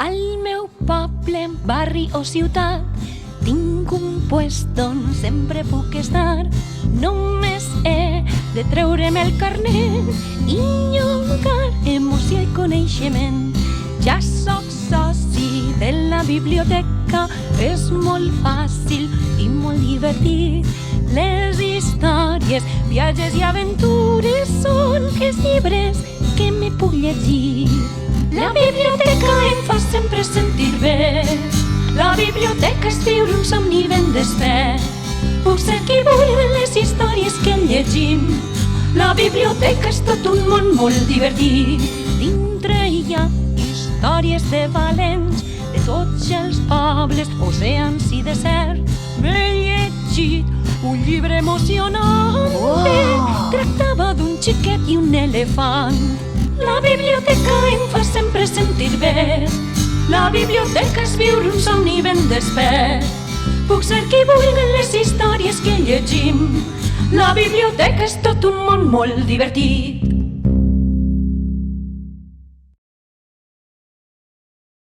Al meu poble, barri o ciutat, tinc un puesto on sempre puc estar. Només he de treure'm el carnet i llogar emoció i coneixement. Ja soc soci de la biblioteca, és molt fàcil i molt divertit. Les històries, viatges i aventures són els llibres que me puc llegir. La biblioteca em fa sempre sentir bé. La biblioteca és viure un somni ben despert. Puc ser qui vulgui les històries que llegim. La biblioteca és tot un món molt divertit. Dintre hi ha històries de valents de tots els pobles, oceans i deserts. M'he llegit un llibre emocionant que tractava d'un xiquet i un elefant. La biblioteca em fa sempre sentir bé. La biblioteca és viure un somni ben despert. Puc ser qui vulgui les històries que llegim. La biblioteca és tot un món molt divertit.